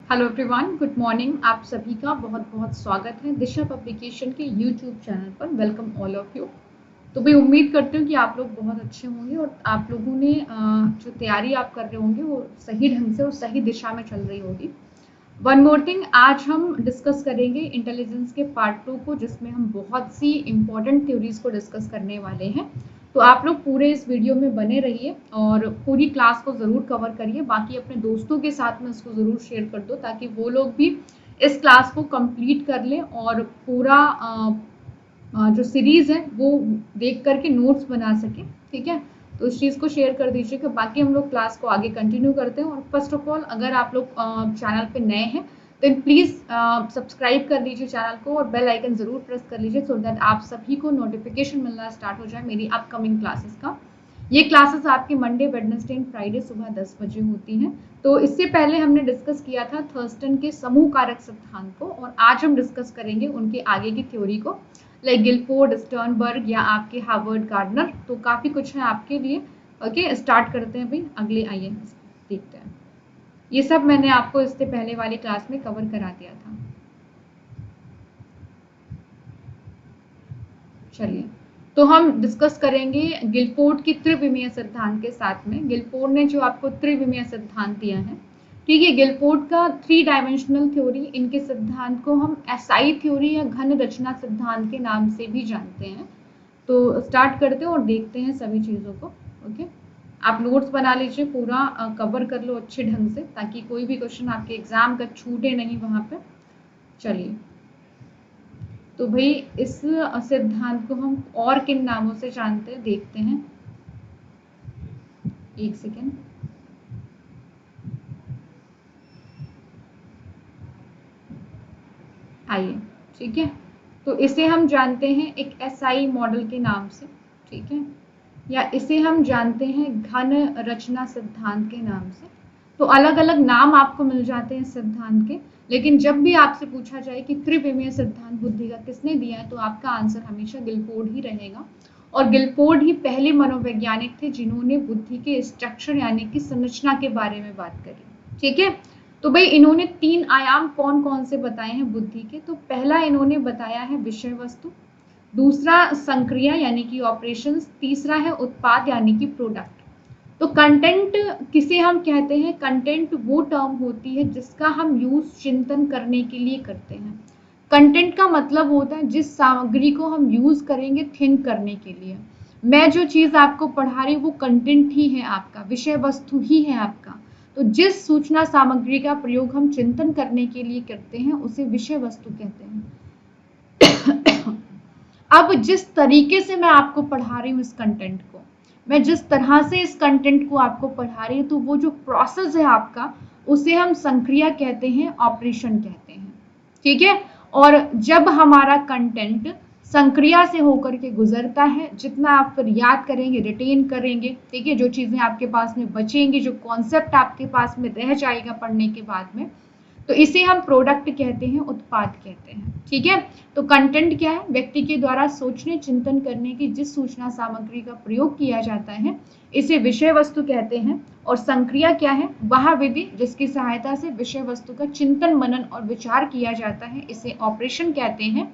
Hello everyone, good morning. आप सभी का बहुत बहुत स्वागत है दिशा पब्लिकेशन के यूट्यूब चैनल पर। Welcome all of you. तो मैं उम्मीद करती हूँ कि आप लोग बहुत अच्छे होंगे और आप लोगों ने जो तैयारी आप कर रहे होंगे वो सही ढंग से और सही दिशा में चल रही होगी। वन मोर थिंग, आज हम डिस्कस करेंगे इंटेलिजेंस के पार्ट 2 को, जिसमें हम बहुत सी इंपॉर्टेंट थ्योरीज को डिस्कस करने वाले हैं। तो आप लोग पूरे इस वीडियो में बने रहिए और पूरी क्लास को ज़रूर कवर करिए। बाकी अपने दोस्तों के साथ में इसको ज़रूर शेयर कर दो ताकि वो लोग भी इस क्लास को कंप्लीट कर लें और पूरा जो सीरीज़ है वो देख करके नोट्स बना सकें। ठीक है, तो इस चीज़ को शेयर कर दीजिए कि बाकी हम लोग क्लास को आगे कंटिन्यू करते हैं। और फर्स्ट ऑफ ऑल, अगर आप लोग चैनल पे नए हैं तो प्लीज़ सब्सक्राइब कर लीजिए चैनल को और बेल आइकन ज़रूर प्रेस कर लीजिए सो दैट आप सभी को नोटिफिकेशन मिलना स्टार्ट हो जाए मेरी अपकमिंग क्लासेस का। ये क्लासेस आपके मंडे, वेडनेसडे एंड फ्राइडे सुबह 10 बजे होती हैं। तो इससे पहले हमने डिस्कस किया था थर्स्टन के समूह कारक सिद्धांत को, और आज हम डिस्कस करेंगे उनके आगे की थ्योरी को, लाइक गिलफोर्ड, स्टर्नबर्ग या आपके हार्वर्ड गार्डनर। तो काफ़ी कुछ है आपके लिए। ओके, स्टार्ट करते हैं भाई। अगले आइए देखते हैं। ये सब मैंने आपको इससे पहले वाली क्लास में कवर करा दिया था। चलिए, तो हम डिस्कस करेंगे गिलफोर्ड की त्रिविमीय सिद्धांत के साथ में। गिलफोर्ड ने जो आपको त्रिविमीय सिद्धांत दिया है, ठीक है, गिलफोर्ड का 3 डायमेंशनल थ्योरी, इनके सिद्धांत को हम एसआई थ्योरी या घन रचना सिद्धांत के नाम से भी जानते हैं। तो स्टार्ट करते हैं और देखते हैं सभी चीज़ों को। ओके, आप नोट्स बना लीजिए, पूरा कवर कर लो अच्छे ढंग से ताकि कोई भी क्वेश्चन आपके एग्जाम का छूटे नहीं वहाँ पे। चलिए, तो भाई इस सिद्धांत को हम और किन नामों से जानते हैं देखते हैं। एक सेकेंड। आइए, ठीक है, तो इसे हम जानते हैं एक एसआई मॉडल के नाम से, ठीक है, या इसे हम जानते हैं घन रचना सिद्धांत के नाम से। तो अलग अलग नाम आपको मिल जाते हैं सिद्धांत के, लेकिन जब भी आपसे पूछा जाए कि त्रिविमीय सिद्धांत बुद्धि का किसने दिया है तो आपका आंसर हमेशा गिलफोर्ड ही रहेगा। और गिलफोर्ड ही पहले मनोवैज्ञानिक थे जिन्होंने बुद्धि के स्ट्रक्चर यानी कि संरचना के बारे में बात करी। ठीक है, तो भाई इन्होंने 3 आयाम कौन कौन से बताए हैं बुद्धि के। तो पहला इन्होंने बताया है विषय वस्तु, दूसरा संक्रिया यानी कि ऑपरेशंस, तीसरा है उत्पाद यानी कि प्रोडक्ट। तो कंटेंट किसे हम कहते हैं? कंटेंट वो टर्म होती है जिसका हम यूज चिंतन करने के लिए करते हैं। कंटेंट का मतलब होता है जिस सामग्री को हम यूज करेंगे थिंक करने के लिए। मैं जो चीज आपको पढ़ा रही हूँ वो कंटेंट ही है आपका, विषय वस्तु ही है आपका। तो जिस सूचना सामग्री का प्रयोग हम चिंतन करने के लिए करते हैं उसे विषय वस्तु कहते हैं। अब जिस तरीके से मैं आपको पढ़ा रही हूँ इस कंटेंट को, मैं जिस तरह से इस कंटेंट को आपको पढ़ा रही हूँ, तो वो जो प्रोसेस है आपका उसे हम संक्रिया कहते हैं, ऑपरेशन कहते हैं। ठीक है, और जब हमारा कंटेंट संक्रिया से होकर के गुजरता है, जितना आप फिर याद करेंगे, रिटेन करेंगे, ठीक है, जो चीजें आपके पास में बचेंगी, जो कॉन्सेप्ट आपके पास में रह जाएगा पढ़ने के बाद में, तो इसे हम प्रोडक्ट कहते हैं, उत्पाद कहते हैं। ठीक है, तो कंटेंट क्या है? व्यक्ति के द्वारा सोचने चिंतन करने की जिस सूचना सामग्री का प्रयोग किया जाता है इसे विषय वस्तु कहते हैं। और संक्रिया क्या है? वह विधि जिसकी सहायता से विषय वस्तु का चिंतन, मनन और विचार किया जाता है, इसे ऑपरेशन कहते हैं।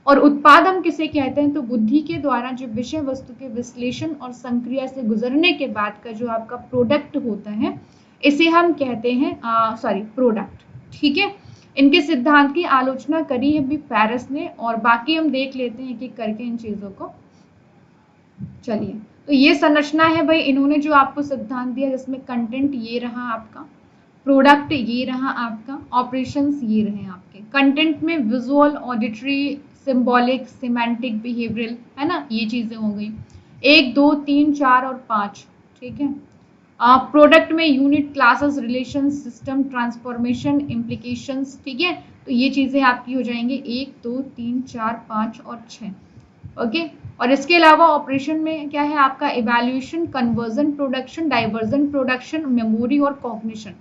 और उत्पाद हम किसे कहते हैं? तो बुद्धि के द्वारा जो विषय वस्तु के विश्लेषण और संक्रिया से गुजरने के बाद का जो आपका प्रोडक्ट होता है इसे हम कहते हैं प्रोडक्ट। ठीक है, इनके सिद्धांत की आलोचना करी है भी पेरिस ने, और बाकी हम देख लेते हैं एक करके इन चीजों को। चलिए, तो ये संरचना है भाई, इन्होंने जो आपको सिद्धांत दिया जिसमें कंटेंट ये रहा आपका, प्रोडक्ट ये रहा आपका, ऑपरेशंस ये रहे आपके। कंटेंट में visual, auditory, symbolic, semantic, behavioural, है ना, ये चीजें हो गई 1, 2, 3, 4 और 5। ठीक है, प्रोडक्ट में unit, classes, relation, system, transformation, implications. ठीक है, तो ये चीजें आपकी हो जाएंगे 1, 2, 3, 4, 5 और 6। ओके, और इसके अलावा ऑपरेशन में क्या है आपका? Evaluation, conversion, production, diversion, production, memory और कॉग्निशन।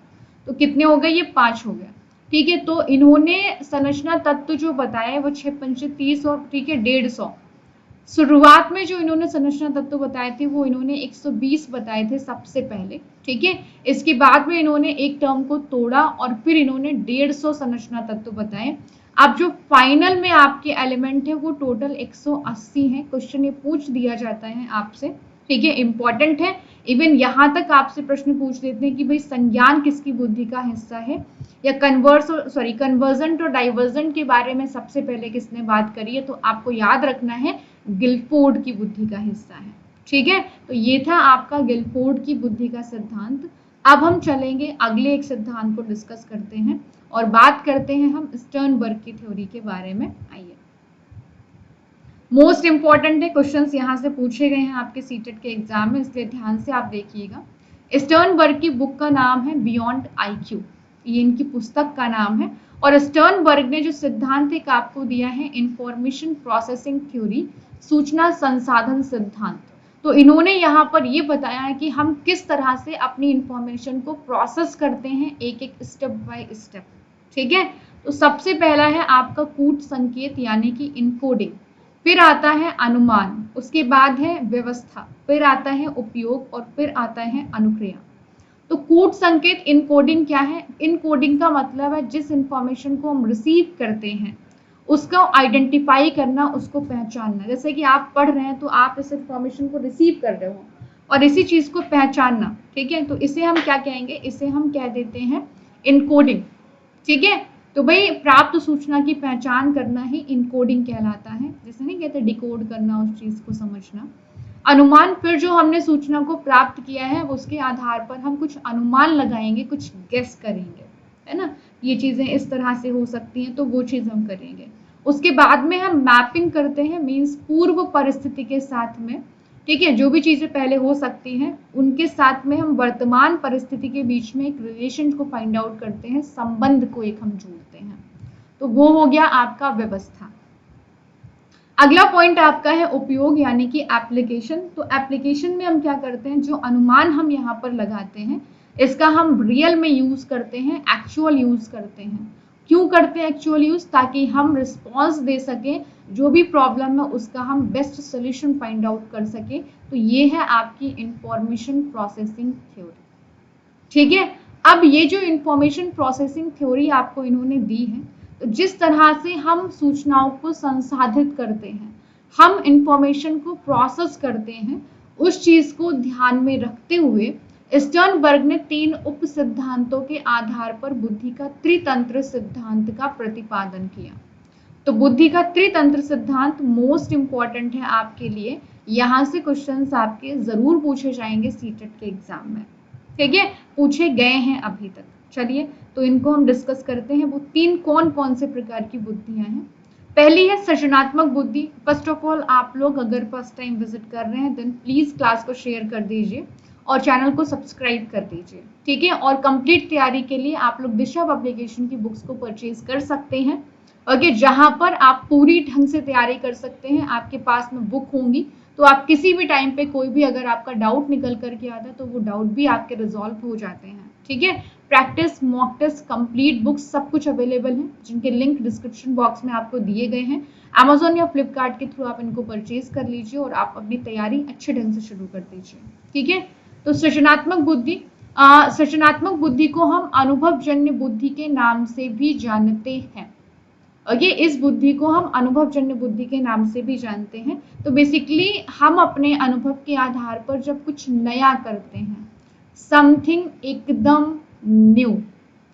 तो कितने हो गए? ये 5 हो गया। ठीक है, तो इन्होंने संरचना तत्व जो बताया वो 6 पंचे 30 और ठीक है 150 शुरुआत में जो इन्होंने संरचना तत्व बताए थे वो इन्होंने 120 बताए थे सबसे पहले, ठीक है। इसके बाद में इन्होंने एक टर्म को तोड़ा और फिर इन्होंने 150 संरचना तत्व बताए। अब जो फाइनल में आपके एलिमेंट है वो टोटल 180 है। क्वेश्चन ये पूछ दिया जाता है आपसे, ठीक है, इंपॉर्टेंट है। इवन यहाँ तक आपसे प्रश्न पूछ देते हैं कि भाई संज्ञान किसकी बुद्धि का हिस्सा है, या कन्वर्जेंट और डाइवर्जेंट के बारे में सबसे पहले किसने बात करी है, तो आपको याद रखना है गिलफोर्ड की बुद्धि का हिस्सा है, ठीक है। तो ये था आपका गिलफोर्ड की बुद्धि का सिद्धांत। अब हम चलेंगे अगले एक सिद्धांत को डिस्कस करते हैं और बात करते हैं हम स्टर्नबर्ग की थ्योरी के बारे में। आइए, मोस्ट इंपॉर्टेंट है, क्वेश्चंस यहाँ से पूछे गए हैं आपके सीटेट के एग्जाम में, इसलिए ध्यान से आप देखिएगा। स्टर्नबर्ग की बुक का नाम है बियॉन्ड आईक्यू, ये इनकी पुस्तक का नाम है। और स्टर्नबर्ग ने जो सिद्धांत एक आपको दिया है इंफॉर्मेशन प्रोसेसिंग थ्योरी, सूचना संसाधन सिद्धांत, तो इन्होंने यहाँ पर ये बताया है कि हम किस तरह से अपनी इंफॉर्मेशन को प्रोसेस करते हैं एक एक स्टेप बाय स्टेप, ठीक है। तो सबसे पहला है आपका कूट संकेत यानी कि इनकोडिंग, फिर आता है अनुमान, उसके बाद है व्यवस्था, फिर आता है उपयोग और फिर आता है अनुक्रिया। तो कूट संकेत इनकोडिंग क्या है? इनकोडिंग का मतलब है जिस इंफॉर्मेशन को हम रिसीव करते हैं उसको आइडेंटिफाई करना, उसको पहचानना। जैसे कि आप पढ़ रहे हैं तो आप इस इंफॉर्मेशन को रिसीव कर रहे हो और इसी चीज को पहचानना, ठीक है। तो इसे हम क्या कहेंगे? इसे हम कह देते हैं इनकोडिंग, ठीक है। तो भाई प्राप्त सूचना की पहचान करना ही इनकोडिंग कहलाता है, जैसे नहीं कहते डिकोड करना, उस चीज को समझना। अनुमान, फिर जो हमने सूचना को प्राप्त किया है उसके आधार पर हम कुछ अनुमान लगाएंगे, कुछ गेस करेंगे, है ना, ये चीजें इस तरह से हो सकती हैं, तो वो चीज हम करेंगे। उसके बाद में हम मैपिंग करते हैं, मीन्स पूर्व परिस्थिति के साथ में, ठीक है, जो भी चीजें पहले हो सकती हैं उनके साथ में हम वर्तमान परिस्थिति के बीच में एक रिलेशन को फाइंड आउट करते हैं, संबंध को एक हम जोड़ते हैं। तो वो हो गया आपका व्यवस्था। अगला पॉइंट आपका है उपयोग यानी कि एप्लीकेशन। तो एप्लीकेशन में हम क्या करते हैं, जो अनुमान हम यहाँ पर लगाते हैं इसका हम रियल में यूज करते हैं, एक्चुअल यूज करते हैं। क्यों करते हैं एक्चुअल यूज? ताकि हम रिस्पॉन्स दे सके, जो भी प्रॉब्लम है उसका हम बेस्ट सोल्यूशन फाइंड आउट कर सके। तो ये है आपकी इंफॉर्मेशन प्रोसेसिंग थ्योरी, ठीक है। अब ये जो इंफॉर्मेशन प्रोसेसिंग थ्योरी आपको इन्होंने दी है, तो जिस तरह से हम सूचनाओं को संसाधित करते हैं, हम इंफॉर्मेशन को प्रोसेस करते हैं, उस चीज को ध्यान में रखते हुए स्टर्नबर्ग ने 3 उप सिद्धांतों के आधार पर बुद्धि का त्रितंत्र सिद्धांत का प्रतिपादन किया। तो बुद्धि का त्रितंत्र सिद्धांत मोस्ट इंपॉर्टेंट है आपके लिए, यहां से क्वेश्चंस आपके जरूर पूछे जाएंगे सीटेट के एग्जाम में, ठीक है, पूछे गए हैं अभी तक। चलिए, तो इनको हम डिस्कस करते हैं। वो 3 कौन कौन से प्रकार की बुद्धियां हैं। पहली है सृजनात्मक बुद्धि। फर्स्ट ऑफ ऑल आप लोग अगर फर्स्ट टाइम विजिट कर रहे हैं देन प्लीज क्लास को शेयर कर दीजिए और चैनल को सब्सक्राइब कर दीजिए, ठीक है। और कंप्लीट तैयारी के लिए आप लोग दिशा पब्लिकेशन की बुक्स को परचेज कर सकते हैं, ओके, जहां पर आप पूरी ढंग से तैयारी कर सकते हैं। आपके पास में बुक होंगी तो आप किसी भी टाइम पे कोई भी अगर आपका डाउट निकल करके आता है तो वो डाउट भी आपके रिजॉल्व हो जाते हैं, ठीक है। Practice, mock test, complete books सब कुछ अवेलेबल है, जिनके लिंक डिस्क्रिप्शन बॉक्स में आपको दिए गए हैं। अमेजोन या फ्लिपकार्ट के थ्रू आप इनको परचेज कर लीजिए और आप अपनी तैयारी अच्छे ढंग से शुरू कर दीजिए, ठीक है। तो सृजनात्मक बुद्धि, सृजनात्मक बुद्धि को हम अनुभवजन्य बुद्धि के नाम से भी जानते हैं। ये इस बुद्धि को हम अनुभवजन्य बुद्धि के नाम से भी जानते हैं। तो बेसिकली हम अपने अनुभव के आधार पर जब कुछ नया करते हैं, समथिंग एकदम न्यू,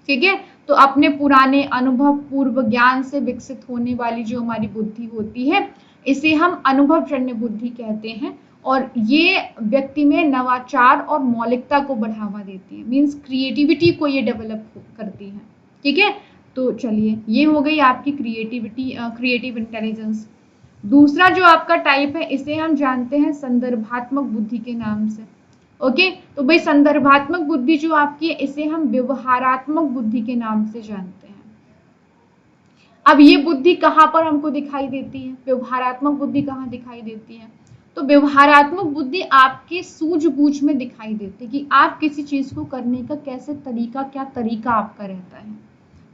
ठीक है, तो अपने पुराने अनुभव, पूर्व ज्ञान से विकसित होने वाली जो हमारी बुद्धि होती है इसे हम अनुभवजन्य बुद्धि कहते हैं। और ये व्यक्ति में नवाचार और मौलिकता को बढ़ावा देती है, मीन्स क्रिएटिविटी को ये डेवलप करती है, ठीक है। तो चलिए, ये हो गई आपकी क्रिएटिविटी, क्रिएटिव इंटेलिजेंस। दूसरा जो आपका टाइप है इसे हम जानते हैं संदर्भात्मक बुद्धि के नाम से, ओके। तो भाई संदर्भात्मक बुद्धि जो आपकी है इसे हम व्यवहारात्मक बुद्धि के नाम से जानते हैं। अब ये बुद्धि कहाँ पर हमको दिखाई देती है, व्यवहारात्मक बुद्धि कहाँ दिखाई देती है? तो व्यवहारात्मक बुद्धि आपके सूझबूझ में दिखाई देती है कि आप किसी चीज को करने का कैसे तरीका, क्या तरीका आपका रहता है,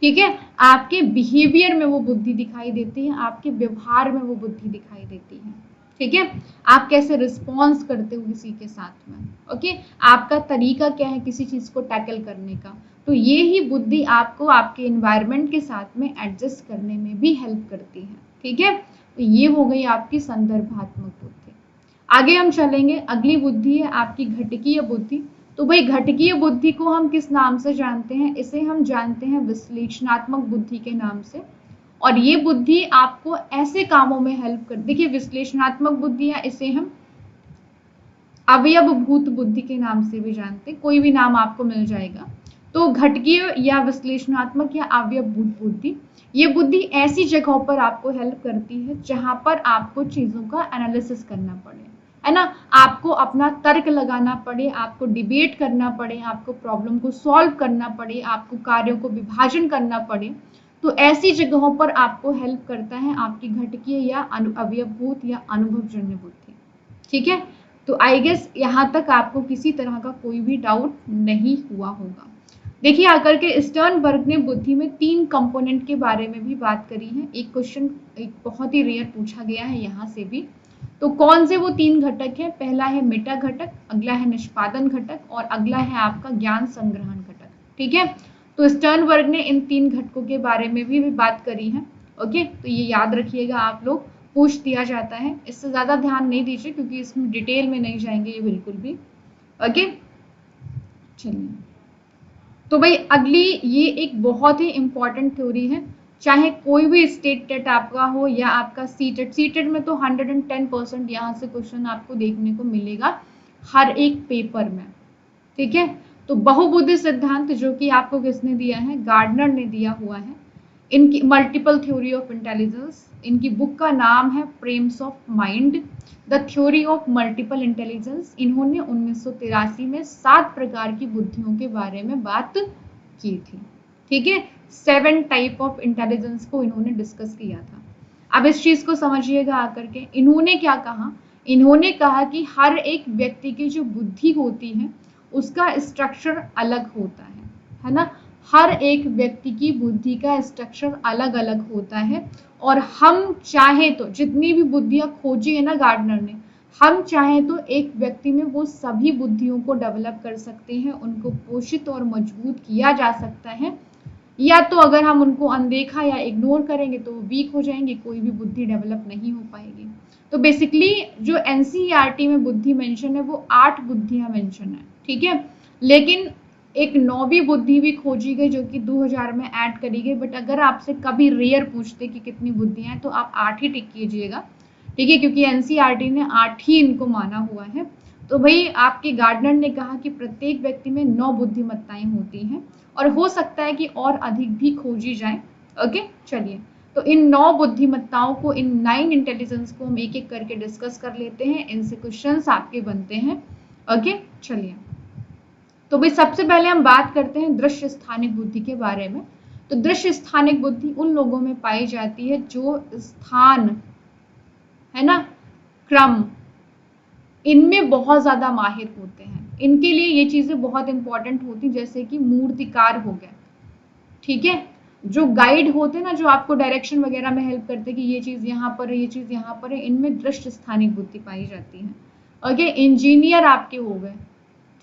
ठीक है। आपके बिहेवियर में वो बुद्धि दिखाई देती है, आपके व्यवहार में वो बुद्धि दिखाई देती है, ठीक है, आप कैसे रिस्पॉन्स करते हो किसी के साथ में, ओके, आपका तरीका क्या है किसी चीज को टैकल करने का। तो ये ही बुद्धि आपको आपके एनवायरनमेंट के साथ में एडजस्ट करने में भी हेल्प करती है। ठीक है, तो ये हो गई आपकी संदर्भात्मक बुद्धि। आगे हम चलेंगे, अगली बुद्धि है आपकी घटकीय बुद्धि। तो भाई घटकीय बुद्धि को हम किस नाम से जानते हैं? इसे हम जानते हैं विश्लेषणात्मक बुद्धि के नाम से। और ये बुद्धि आपको ऐसे कामों में हेल्प कर, देखिए विश्लेषणात्मक बुद्धि है, इसे हम अवयवभूत बुद्धि के नाम से भी जानते हैं, कोई भी नाम आपको मिल जाएगा। तो घटकीय या विश्लेषणात्मक या अवयवभूत बुद्धि, ये बुद्धि ऐसी जगहों पर आपको हेल्प करती है जहां पर आपको चीजों का एनालिसिस करना पड़े, है ना, आपको अपना तर्क लगाना पड़े, आपको डिबेट करना पड़े, आपको प्रॉब्लम को सॉल्व करना पड़े, आपको कार्यों को विभाजन करना पड़े। तो ऐसी जगहों पर आपको हेल्प करता है आपकी घटकीय या अवयवभूत या अनुभवजन्य बुद्धि। ठीक है, तो आई गेस यहाँ तक आपको किसी तरह का कोई भी डाउट नहीं हुआ होगा। देखिए आकर के स्टर्नबर्ग ने बुद्धि में 3 कंपोनेंट के बारे में भी बात करी है। एक क्वेश्चन एक बहुत ही रेयर पूछा गया है यहाँ से भी। तो कौन से वो 3 घटक है? पहला है मेटा घटक, अगला है निष्पादन घटक और अगला है आपका ज्ञान संग्रहण घटक। ठीक है, तो स्टर्नबर्ग ने इन 3 घटकों के बारे में भी बात करी है। ओके, तो ये याद रखिएगा आप लोग, पूछ दिया जाता है, इससे ज्यादा ध्यान नहीं दीजिए क्योंकि इसमें डिटेल में नहीं जाएंगे ये बिल्कुल भी। ओके, चलिए, तो भाई अगली ये एक बहुत ही इंपॉर्टेंट थ्योरी है, चाहे कोई भी स्टेट टेट आपका हो या आपका सीटेट, सीटेट में तो 110% यहाँ से क्वेश्चन आपको देखने को मिलेगा हर एक पेपर में। ठीक है, तो बहुबुद्धि सिद्धांत जो कि आपको किसने दिया है? गार्डनर ने दिया हुआ है। इनकी मल्टीपल थ्योरी ऑफ इंटेलिजेंस, इनकी बुक का नाम है frames of mind, the theory of multiple intelligence. इन्होंने 1983 में 7 प्रकार की बुद्धियों के बारे में बात की थी। ठीक है, 7 टाइप ऑफ इंटेलिजेंस को इन्होंने डिस्कस किया था। अब इस चीज को समझिएगा आकर के, इन्होंने क्या कहा? इन्होंने कहा कि हर एक व्यक्ति की जो बुद्धि होती है उसका स्ट्रक्चर अलग होता है ना, हर एक व्यक्ति की बुद्धि का स्ट्रक्चर अलग अलग होता है। और हम चाहे तो जितनी भी बुद्धियां खोजी है ना गार्डनर ने, हम चाहे तो एक व्यक्ति में वो सभी बुद्धियों को डेवलप कर सकते हैं, उनको पोषित और मजबूत किया जा सकता है, या तो अगर हम उनको अनदेखा या इग्नोर करेंगे तो वो वीक हो जाएंगे, कोई भी बुद्धि डेवलप नहीं हो पाएगी। तो बेसिकली जो एनसीईआरटी में बुद्धि मेंशन है वो 8 बुद्धियां मेंशन है। ठीक है, लेकिन एक 9वीं बुद्धि भी खोजी गई जो कि 2000 में ऐड करी गई। बट अगर आपसे कभी रेयर पूछते कि कितनी बुद्धियां हैं तो आप 8 ही टिक कीजिएगा। ठीक है, क्योंकि एनसीईआरटी ने 8 ही इनको माना हुआ है। तो भाई आपके गार्डनर ने कहा कि प्रत्येक व्यक्ति में 9 बुद्धिमत्ताएं होती हैं और हो सकता है कि और अधिक भी खोजी जाए। ओके, चलिए, तो इन 9 बुद्धिमत्ताओं को, इन 9 इंटेलिजेंस को हम एक एक करके डिस्कस कर लेते हैं, इनसे क्वेश्चंस आपके बनते हैं। ओके, चलिए, तो भाई सबसे पहले हम बात करते हैं दृश्य स्थानिक बुद्धि के बारे में। तो दृश्य स्थानिक बुद्धि उन लोगों में पाई जाती है जो स्थान, है ना, क्रम, इनमें बहुत ज्यादा माहिर होते हैं। इनके लिए ये चीजें बहुत इंपॉर्टेंट होती, जैसे कि मूर्तिकार हो गए। ठीक है, जो गाइड होते हैं ना, जो आपको डायरेक्शन वगैरह में हेल्प करते हैं कि ये चीज यहाँ पर है, ये चीज यहाँ पर है, इनमें दृश्य स्थानिक बुद्धि पाई जाती है। ओके, इंजीनियर आपके हो गए।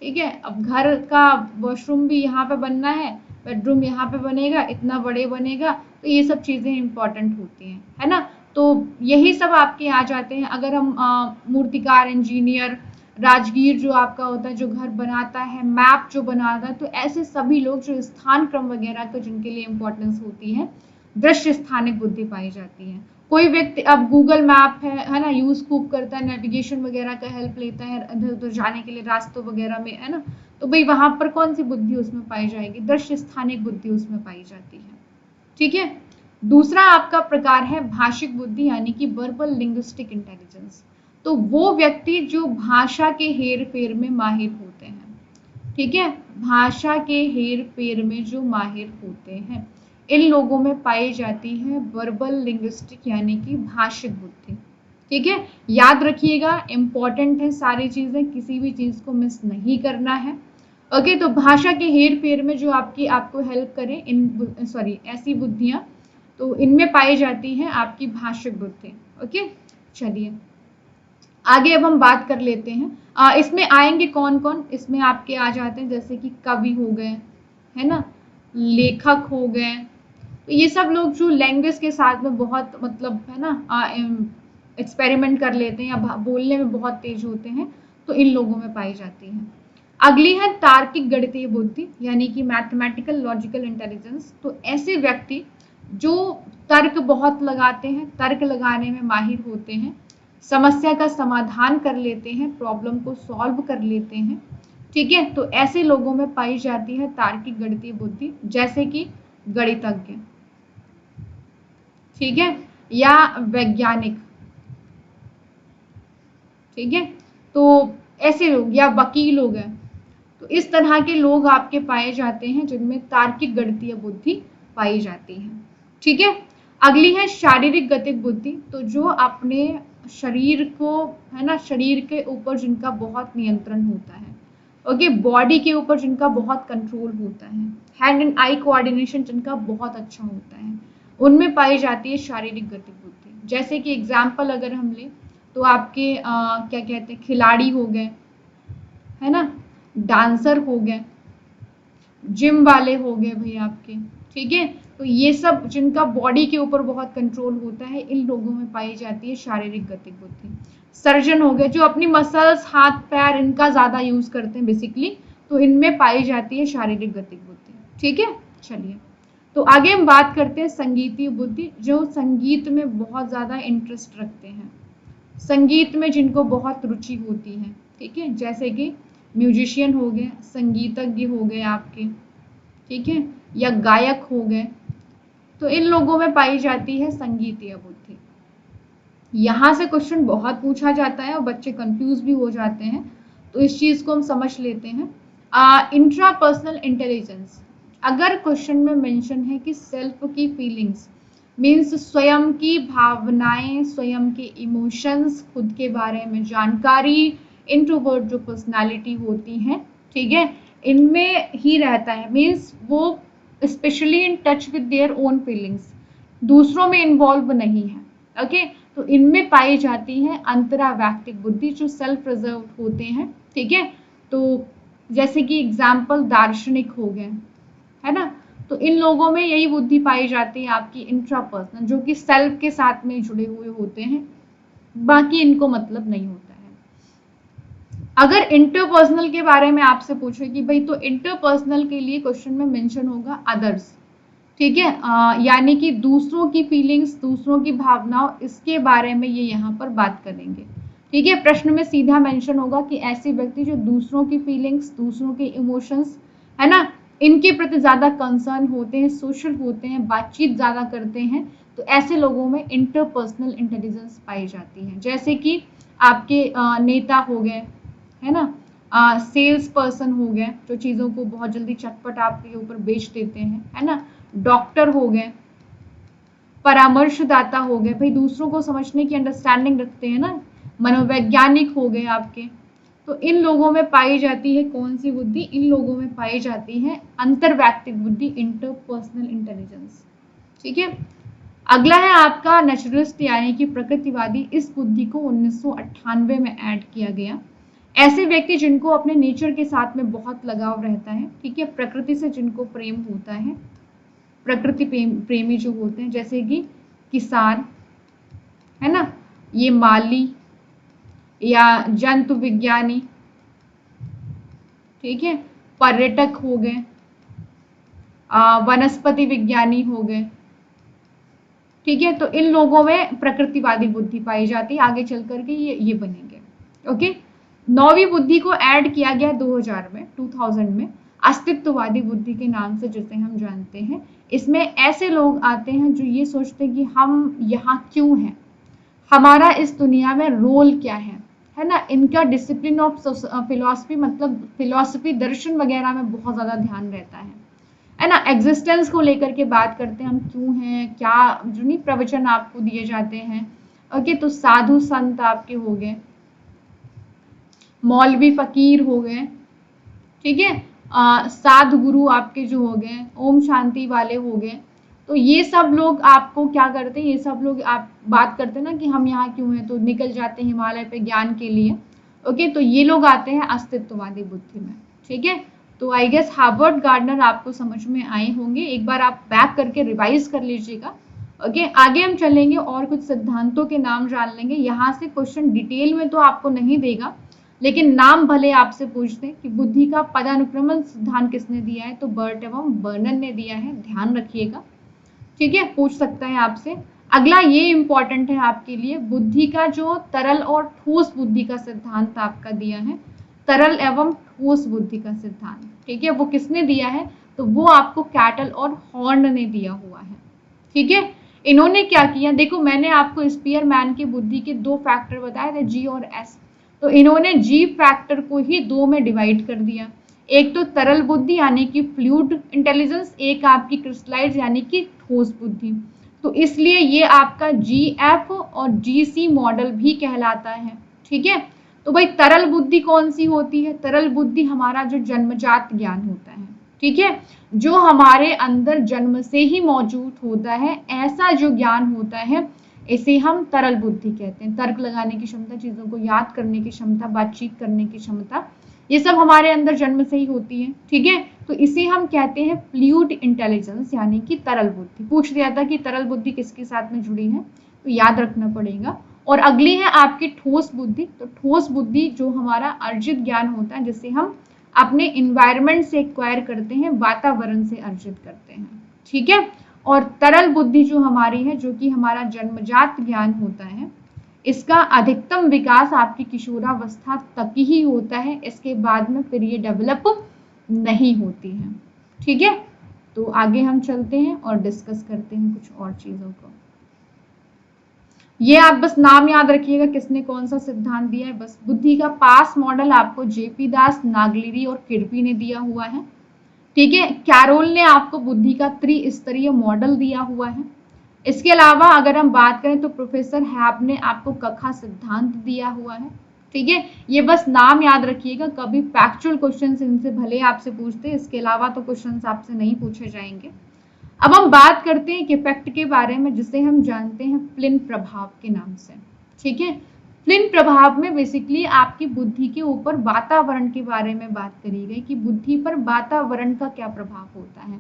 ठीक है, अब घर का वॉशरूम भी यहाँ पे बनना है, बेडरूम यहाँ पे बनेगा, इतना बड़े बनेगा, तो ये सब चीजें इंपॉर्टेंट होती हैं, है ना। तो यही सब आपके आ जाते हैं। अगर हम मूर्तिकार, इंजीनियर, राजगीर जो आपका होता है जो घर बनाता है, मैप जो बनाता है, तो ऐसे सभी लोग जो स्थान क्रम वगैरह का जिनके लिए इंपॉर्टेंस होती है, दृश्य स्थानिक बुद्धि पाई जाती है। कोई व्यक्ति अब गूगल मैप है ना, यूज खूब करता है, नेविगेशन वगैरह का हेल्प लेता है इधर उधर जाने के लिए रास्तों वगैरह में, है ना, तो भाई वहां पर कौन सी बुद्धि उसमें पाई जाएगी? दृश्य स्थानिक बुद्धि उसमें पाई जाती है। ठीक है, दूसरा आपका प्रकार है भाषिक बुद्धि, यानी कि वर्बल लिंग्विस्टिक इंटेलिजेंस। तो वो व्यक्ति जो भाषा के हेर फेर में माहिर होते हैं। ठीक है, भाषा के हेर फेर में जो माहिर होते हैं, इन लोगों में पाई जाती है वर्बल लिंग्विस्टिक यानी कि भाषिक बुद्धि। ठीक है, याद रखिएगा, इंपॉर्टेंट है सारी चीजें, किसी भी चीज को मिस नहीं करना है। ओके, तो भाषा के हेर फेर में जो आपको हेल्प करें, ऐसी बुद्धियां, तो इनमें पाई जाती है आपकी भाषिक बुद्धि। ओके, चलिए, आगे अब हम बात कर लेते हैं। इसमें आएंगे कौन कौन, इसमें आपके आ जाते हैं जैसे कि कवि हो गए, है ना, लेखक हो गए। तो ये सब लोग जो लैंग्वेज के साथ में बहुत मतलब है ना एक्सपेरिमेंट कर लेते हैं या बोलने में बहुत तेज होते हैं, तो इन लोगों में पाई जाती है। अगली है तार्किक गणितीय बुद्धि, यानी कि मैथमेटिकल लॉजिकल इंटेलिजेंस। तो ऐसे व्यक्ति जो तर्क बहुत लगाते हैं, तर्क लगाने में माहिर होते हैं, समस्या का समाधान कर लेते हैं, प्रॉब्लम को सॉल्व कर लेते हैं, ठीक है। तो ऐसे लोगों में पाई जाती है तार्किक गणितीय बुद्धि, जैसे कि गणितज्ञ, ठीक है, या वैज्ञानिक, ठीक है। तो ऐसे लोग या वकील हो गए, तो इस तरह के लोग आपके पाए जाते हैं जिनमें तार्किक गणितीय बुद्धि पाई जाती है, ठीक है। अगली है शारीरिक गतिक बुद्धि। तो जो अपने शरीर को, है ना, शरीर के ऊपर जिनका बहुत नियंत्रण होता है, ओके, बॉडी के ऊपर जिनका बहुत कंट्रोल होता है, हैंड एंड आई कोऑर्डिनेशन जिनका बहुत अच्छा होता है, उनमें पाई जाती है शारीरिक गतिक बुद्धि। जैसे कि एग्जाम्पल अगर हम लें तो आपके क्या कहते हैं, खिलाड़ी हो गए, है ना, डांसर हो गए, जिम वाले हो गए भाई आपके, ठीक है। तो ये सब जिनका बॉडी के ऊपर बहुत कंट्रोल होता है, इन लोगों में पाई जाती है शारीरिक गतिक बुद्धि। सर्जन हो गए, जो अपनी मसल्स, हाथ पैर इनका ज्यादा यूज करते हैं बेसिकली, तो इनमें पाई जाती है शारीरिक गतिक बुद्धि, ठीक है। चलिए, तो आगे हम बात करते हैं संगीतीय बुद्धि, जो संगीत में बहुत ज्यादा इंटरेस्ट रखते हैं, संगीत में जिनको बहुत रुचि होती है, ठीक है, जैसे कि म्यूजिशियन हो गए, संगीतज्ञ हो गए आपके, ठीक है, या गायक हो गए। तो इन लोगों में पाई जाती है संगीतीय बुद्धि। यहाँ से क्वेश्चन बहुत पूछा जाता है और बच्चे कंफ्यूज भी हो जाते हैं, तो इस चीज को हम समझ लेते हैं। इंट्रापर्सनल इंटेलिजेंस, अगर क्वेश्चन में मेंशन है कि सेल्फ की फीलिंग्स मीन्स स्वयं की भावनाएं, स्वयं के इमोशंस, खुद के बारे में जानकारी, इंट्रोवर्ट जो पर्सनालिटी होती है, ठीक है, इनमें ही रहता है, मीन्स वो specially in touch with their own feelings, दूसरों में इन्वॉल्व नहीं है, ओके। तो इनमें पाई जाती है अंतरावैयक्तिक बुद्धि, जो सेल्फ रिजर्व होते हैं, ठीक है। तो जैसे कि एग्जाम्पल दार्शनिक हो गए, है ना, तो इन लोगों में यही बुद्धि पाई जाती है आपकी इंट्रापर्सनल, जो कि सेल्फ के साथ में जुड़े हुए होते हैं, बाकी इनको मतलब नहीं होता है। अगर इंटरपर्सनल के बारे में आपसे पूछे कि भाई, तो इंटरपर्सनल के लिए क्वेश्चन में मेंशन होगा अदर्स, ठीक है, यानी कि दूसरों की फीलिंग्स, दूसरों की भावनाओं, इसके बारे में ये यहाँ पर बात करेंगे, ठीक है। प्रश्न में सीधा मेंशन होगा कि ऐसे व्यक्ति जो दूसरों की फीलिंग्स, दूसरों के इमोशंस, है ना, इनके प्रति ज्यादा कंसर्न होते हैं, सोशल होते हैं, बातचीत ज्यादा करते हैं, तो ऐसे लोगों में इंटरपर्सनल इंटेलिजेंस पाई जाती है। जैसे कि आपके नेता हो गए, है ना, सेल्स पर्सन हो गए, जो चीजों को बहुत जल्दी चटपट आपके ऊपर बेच देते हैं, है ना, डॉक्टर हो गए, परामर्शदाता हो गए, भाई दूसरों को समझने की अंडरस्टैंडिंग रखते हैं ना, मनोवैज्ञानिक हो गए आपके। तो इन लोगों में पाई जाती है कौन सी बुद्धि, इन लोगों में पाई जाती है अंतरवैयक्तिक बुद्धि, इंटरपर्सनल इंटेलिजेंस, ठीक है। अगला है आपका नेचुरलिस्ट, यानी कि प्रकृतिवादी। इस बुद्धि को 1998 में ऐड किया गया। ऐसे व्यक्ति जिनको अपने नेचर के साथ में बहुत लगाव रहता है, ठीक है, प्रकृति से जिनको प्रेम होता है, प्रकृति प्रेमी जो होते हैं, जैसे कि किसान, है ना, ये माली या जंतु विज्ञानी, ठीक है, पर्यटक हो गए, वनस्पति विज्ञानी हो गए, ठीक है। तो इन लोगों में प्रकृतिवादी बुद्धि पाई जाती है, आगे चल करके ये बनेंगे, ओके। 9वीं बुद्धि को ऐड किया गया 2000 में अस्तित्ववादी बुद्धि के नाम से, जिसे हम जानते हैं। इसमें ऐसे लोग आते हैं जो ये सोचते हैं कि हम यहाँ क्यों हैं, हमारा इस दुनिया में रोल क्या है ना। इनका डिसिप्लिन ऑफ फिलॉसफी, मतलब फिलॉसफी, दर्शन वगैरह में बहुत ज्यादा ध्यान रहता है ना। एग्जिस्टेंस को लेकर के बात करते हैं, हम क्यों हैं, क्या जो नहीं प्रवचन आपको दिए जाते हैं, ओके। तो साधु संत आपके हो गए, मौलवी फकीर हो गए, ठीक है, साध गुरु आपके जो हो गए, ओम शांति वाले हो गए, तो ये सब लोग आपको क्या करते हैं, ये सब लोग आप बात करते हैं ना कि हम यहाँ क्यों हैं, तो निकल जाते हैं हिमालय पे ज्ञान के लिए। ओके, तो ये लोग आते हैं अस्तित्ववादी बुद्धि में। ठीक है, तो आई गेस हार्वर्ड गार्डनर आपको समझ में आए होंगे, एक बार आप बैक करके रिवाइज कर लीजिएगा। ओके, आगे हम चलेंगे और कुछ सिद्धांतों के नाम जान लेंगे। यहाँ से क्वेश्चन डिटेल में तो आपको नहीं देगा, लेकिन नाम भले आपसे पूछते कि बुद्धि का पदानुक्रमण सिद्धांत किसने दिया है, तो बर्ट एवं बर्नन ने दिया है, ध्यान रखिएगा। ठीक है, पूछ सकता है आपसे। अगला ये इंपॉर्टेंट है आपके लिए, बुद्धि का जो तरल और ठोस बुद्धि का सिद्धांत आपका दिया है, तरल एवं ठोस बुद्धि का सिद्धांत। ठीक है, वो किसने दिया है, तो वो आपको कैटल और हॉर्न ने दिया हुआ है। ठीक है, इन्होंने क्या किया, देखो मैंने आपको स्पीयरमैन की बुद्धि के दो फैक्टर बताए थे, जी और एस। तो इन्होंने जी फैक्टर को ही दो में डिवाइड कर दिया, एक तो तरल बुद्धि यानी कि फ्लूइड इंटेलिजेंस, एक आपकी क्रिस्टलाइज यानी कि ठोस बुद्धि। तो इसलिए ये आपका GF और GC मॉडल भी कहलाता है। ठीक है, तो भाई तरल बुद्धि कौन सी होती है, तरल बुद्धि हमारा जो जन्मजात ज्ञान होता है। ठीक है, जो हमारे अंदर जन्म से ही मौजूद होता है, ऐसा जो ज्ञान होता है, इसे हम तरल बुद्धि कहते हैं। तर्क लगाने की क्षमता, चीजों को याद करने की क्षमता, बातचीत करने की क्षमता, ये सब हमारे अंदर जन्म से ही होती है। ठीक है, तो इसे हम कहते हैं फ्लूइड इंटेलिजेंस यानी कि तरल बुद्धि। पूछ दिया था कि तरल बुद्धि किसके साथ में जुड़ी है, तो याद रखना पड़ेगा। और अगली है आपकी ठोस बुद्धि। तो ठोस बुद्धि जो हमारा अर्जित ज्ञान होता है, जिसे हम अपने इन्वायरमेंट से एक्वायर करते हैं, वातावरण से अर्जित करते हैं। ठीक है, और तरल बुद्धि जो हमारी है, जो कि हमारा जन्मजात ज्ञान होता है, इसका अधिकतम विकास आपकी किशोरावस्था तक ही होता है, इसके बाद में फिर ये डेवलप नहीं होती है। ठीक है, तो आगे हम चलते हैं और डिस्कस करते हैं कुछ और चीजों को। ये आप बस नाम याद रखिएगा किसने कौन सा सिद्धांत दिया है। बस बुद्धि का पास मॉडल आपको जेपी दास, नागलिरी और किर्पी ने दिया हुआ है। ठीक है, कैरोल ने आपको बुद्धि का त्रिस्तरीय मॉडल दिया हुआ है। इसके अलावा अगर हम बात करें तो प्रोफेसर हैब ने आपको कखा सिद्धांत दिया हुआ है। ठीक है, ये बस नाम याद रखिएगा, कभी फैक्चुअल क्वेश्चंस इनसे भले आपसे पूछते हैं, इसके अलावा तो क्वेश्चंस आपसे नहीं पूछे जाएंगे। अब हम बात करते हैं एक इफेक्ट के बारे में, जिसे हम जानते हैं फ्लिन प्रभाव के नाम से। ठीक है, फ्लिन प्रभाव में बेसिकली आपकी बुद्धि के ऊपर वातावरण के बारे में बात करी गई कि बुद्धि पर वातावरण का क्या प्रभाव होता है।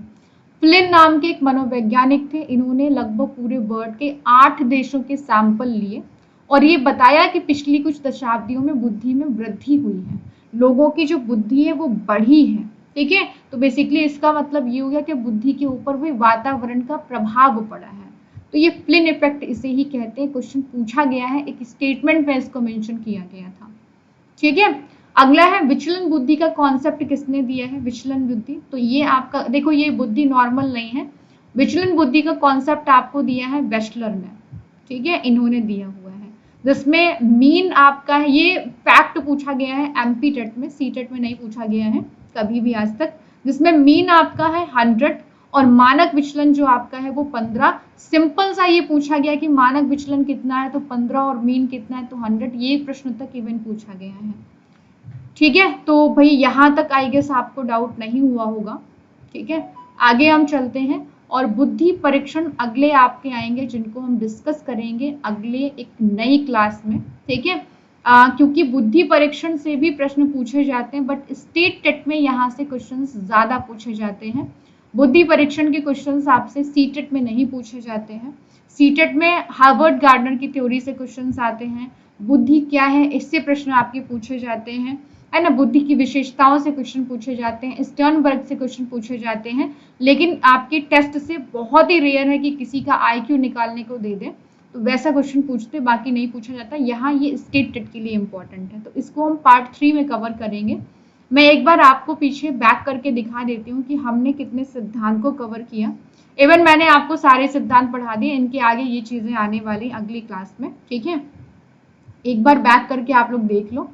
फ्लिन नाम के एक मनोवैज्ञानिक थे, इन्होंने लगभग पूरे वर्ल्ड के 8 देशों के सैंपल लिए और ये बताया कि पिछली कुछ दशाब्दियों में बुद्धि में वृद्धि हुई है, लोगों की जो बुद्धि है वो बढ़ी है। ठीक है, तो बेसिकली इसका मतलब ये हो गया कि बुद्धि के ऊपर भी वातावरण का प्रभाव पड़ा है। तो ये फ्लिन इफेक्ट इसे ही कहते हैं। क्वेश्चन पूछा गया है, एक स्टेटमेंट में इसको मेंशन किया गया था। ठीक है, अगला है विचलन बुद्धि का कॉन्सेप्ट किसने दिया है, विचलन बुद्धि। तो ये आपका देखो, ये बुद्धि नॉर्मल नहीं है, विचलन बुद्धि का कॉन्सेप्ट आपको दिया है वेस्टलर ने। ठीक है, इन्होंने दिया हुआ है, जिसमें मीन आपका है, ये फैक्ट पूछा गया है MP टेट में, C टेट में नहीं पूछा गया है कभी भी आज तक, जिसमें मीन आपका है 100 और मानक विचलन जो आपका है वो 15। सिंपल सा ये पूछा गया कि मानक विचलन कितना है, तो 15 और मीन कितना है, तो 100। ये प्रश्न तक इवन पूछा गया है। ठीक है, तो भाई यहाँ तक आई गेस आपको डाउट नहीं हुआ होगा। ठीक है, आगे हम चलते हैं और बुद्धि परीक्षण अगले आपके आएंगे, जिनको हम डिस्कस करेंगे अगले एक नई क्लास में। ठीक है, क्योंकि बुद्धि परीक्षण से भी प्रश्न पूछे जाते हैं, बट स्टेट टेट में यहाँ से क्वेश्चंस ज्यादा पूछे जाते हैं। बुद्धि परीक्षण के क्वेश्चंस आपसे सीटेट में नहीं पूछे जाते हैं। सीटेट में हार्वर्ड गार्डनर की थ्योरी से क्वेश्चंस आते हैं, बुद्धि क्या है इससे प्रश्न आपके पूछे जाते हैं, है ना, बुद्धि की विशेषताओं से क्वेश्चन पूछे जाते हैं, स्टर्नबर्ग से क्वेश्चन पूछे जाते हैं। लेकिन आपके टेस्ट से बहुत ही रेयर है कि किसी का IQ निकालने को दे दे, तो वैसा क्वेश्चन पूछते, बाकी नहीं पूछा जाता। यहाँ ये स्टेट टेट के लिए इंपॉर्टेंट है, तो इसको हम पार्ट 3 में कवर करेंगे। मैं एक बार आपको पीछे बैक करके दिखा देती हूँ कि हमने कितने सिद्धांत को कवर किया। इवन मैंने आपको सारे सिद्धांत पढ़ा दिए, इनके आगे ये चीजें आने वाली अगली क्लास में। ठीक है, एक बार बैक करके आप लोग देख लो।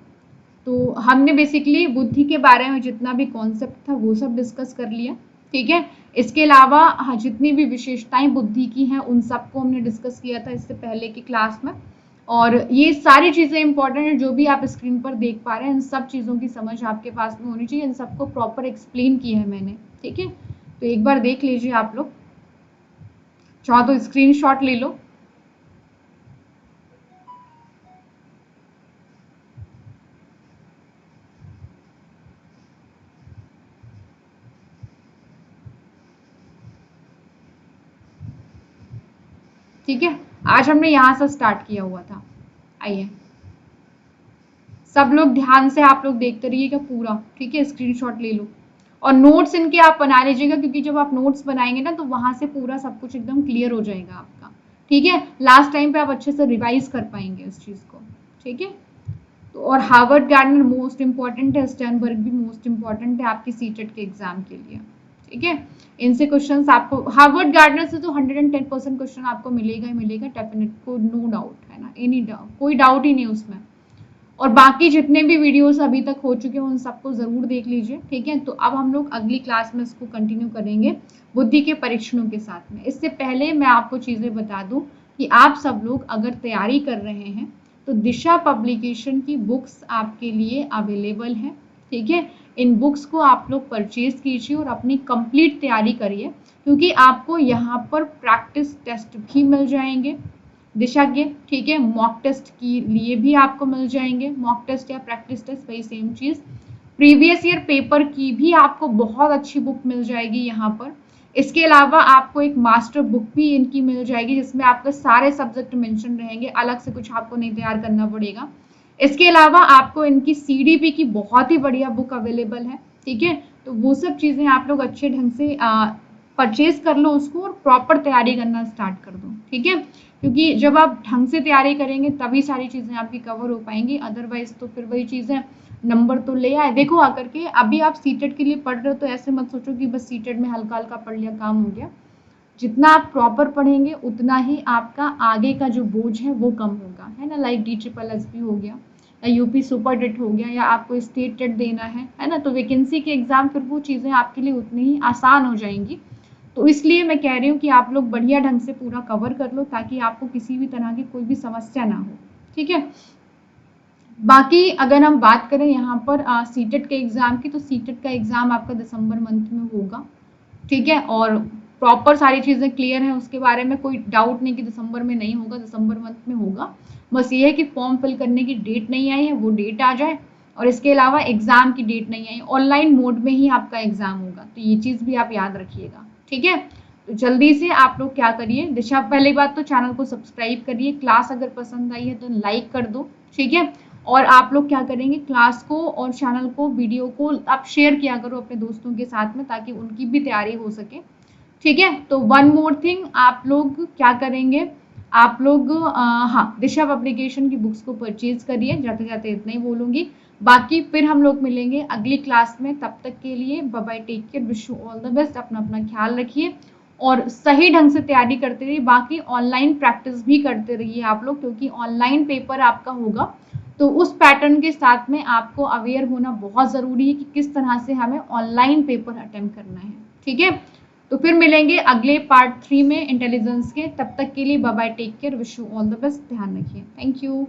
तो हमने बेसिकली बुद्धि के बारे में जितना भी कॉन्सेप्ट था वो सब डिस्कस कर लिया। ठीक है, इसके अलावा जितनी भी विशेषताएं बुद्धि की हैं उन सबको हमने डिस्कस किया था इससे पहले की क्लास में। और ये सारी चीजें इंपॉर्टेंट है, जो भी आप स्क्रीन पर देख पा रहे हैं, इन सब चीजों की समझ आपके पास में होनी चाहिए, इन सबको प्रॉपर एक्सप्लेन किया है मैंने। ठीक है, तो एक बार देख लीजिए आप लोग। चाहो तो स्क्रीनशॉट ले लो। ठीक है, आज हमने यहाँ से स्टार्ट किया हुआ था। आइए सब लोग ध्यान से आप लोग देखते रहिएगा पूरा, ठीक है, स्क्रीनशॉट ले लो और नोट्स इनके आप बना लीजिएगा, क्योंकि जब आप नोट्स बनाएंगे ना तो वहां से पूरा सब कुछ एकदम क्लियर हो जाएगा आपका। ठीक है, लास्ट टाइम पे आप अच्छे से रिवाइज कर पाएंगे इस चीज को। ठीक है, तो और हार्वर्ड गार्डनर मोस्ट इंपॉर्टेंट है, स्टैनबर्ग भी मोस्ट इंपॉर्टेंट है आपकी सीटेट के एग्जाम के लिए। ठीक है, इनसे क्वेश्चंस आपको हार्वर्ड गार्डनर से तो 110% क्वेश्चन आपको मिलेगा ही मिलेगा, डेफिनेट, को नो डाउट है ना, एनी डाउट, कोई डाउट ही नहीं उसमें। और बाकी जितने भी वीडियोस अभी तक हो चुके हैं उन सबको जरूर देख लीजिए। ठीक है, तो अब हम लोग अगली क्लास में इसको कंटिन्यू करेंगे बुद्धि के परीक्षणों के साथ में। इससे पहले मैं आपको चीजें बता दूं कि आप सब लोग अगर तैयारी कर रहे हैं तो दिशा पब्लिकेशन की बुक्स आपके लिए अवेलेबल है। ठीक है, इन बुक्स को आप लोग परचेज कीजिए और अपनी कंप्लीट तैयारी करिए, क्योंकि आपको यहाँ पर प्रैक्टिस टेस्ट भी मिल जाएंगे दिशा के। ठीक है, मॉक टेस्ट के लिए भी आपको मिल जाएंगे, मॉक टेस्ट या प्रैक्टिस टेस्ट वही सेम चीज। प्रीवियस ईयर पेपर की भी आपको बहुत अच्छी बुक मिल जाएगी यहाँ पर। इसके अलावा आपको एक मास्टर बुक भी इनकी मिल जाएगी जिसमें आपके सारे सब्जेक्ट मेंशन रहेंगे, अलग से कुछ आपको नहीं तैयार करना पड़ेगा। इसके अलावा आपको इनकी सीडीपी की बहुत ही बढ़िया बुक अवेलेबल है। ठीक है, तो वो सब चीजें आप लोग अच्छे ढंग से परचेज कर लो उसको और प्रॉपर तैयारी करना स्टार्ट कर दो। ठीक है, क्योंकि जब आप ढंग से तैयारी करेंगे तभी सारी चीजें आपकी कवर हो पाएंगी, अदरवाइज तो फिर वही चीजें, नंबर तो ले आए। देखो आकर के अभी आप सीटेट के लिए पढ़ रहे हो तो ऐसे मत सोचो कि बस सीटेट में हल्का हल्का पढ़ लिया काम हो गया। जितना आप प्रॉपर पढ़ेंगे उतना ही आपका आगे का जो बोझ है वो कम होगा, है ना। लाइक DSSB हो गया या यूपी सुपर टेट हो गया या आपको स्टेट टेट देना है ना, तो वैकेंसी के एग्जाम फिर वो चीजें आपके लिए उतनी ही आसान हो जाएंगी। तो इसलिए मैं कह रही हूँ कि आप लोग बढ़िया ढंग से पूरा कवर कर लो ताकि आपको किसी भी तरह की कोई भी समस्या ना हो। ठीक है, बाकी अगर हम बात करें यहाँ पर सीटेट के एग्जाम की, तो सीटेट का एग्जाम आपका दिसंबर मंथ में होगा। ठीक है, और प्रॉपर सारी चीजें क्लियर हैं, उसके बारे में कोई डाउट नहीं कि दिसंबर में नहीं होगा, दिसंबर मंथ में होगा। बस ये है कि फॉर्म फिल करने की डेट नहीं आई है, वो डेट आ जाए। और इसके अलावा एग्जाम की डेट नहीं आई, ऑनलाइन मोड में ही आपका एग्जाम होगा, तो ये चीज भी आप याद रखिएगा। ठीक है, तो जल्दी से आप लोग क्या करिए, दिशा, पहली बात तो चैनल को सब्सक्राइब करिए, क्लास अगर पसंद आई है तो लाइक कर दो। ठीक है, और आप लोग क्या करेंगे, क्लास को और चैनल को, वीडियो को आप शेयर किया करो अपने दोस्तों के साथ में ताकि उनकी भी तैयारी हो सके। ठीक है, तो वन मोर थिंग, आप लोग क्या करेंगे, आप लोग हाँ, दिशा पब्लिकेशन की बुक्स को परचेज करिए, जाते जाते इतना ही बोलूंगी। बाकी फिर हम लोग मिलेंगे अगली क्लास में, तब तक के लिए bye bye, take care, wish you all the best, अपना अपना ख्याल रखिए और सही ढंग से तैयारी करते रहिए। बाकी ऑनलाइन प्रैक्टिस भी करते रहिए आप लोग, क्योंकि ऑनलाइन पेपर आपका होगा, तो उस पैटर्न के साथ में आपको अवेयर होना बहुत जरूरी है कि किस तरह से हमें ऑनलाइन पेपर अटेम्प्ट करना है। ठीक है, तो फिर मिलेंगे अगले पार्ट 3 में इंटेलिजेंस के, तब तक के लिए bye bye, take care, wish you all the best, ध्यान रखिए, थैंक यू।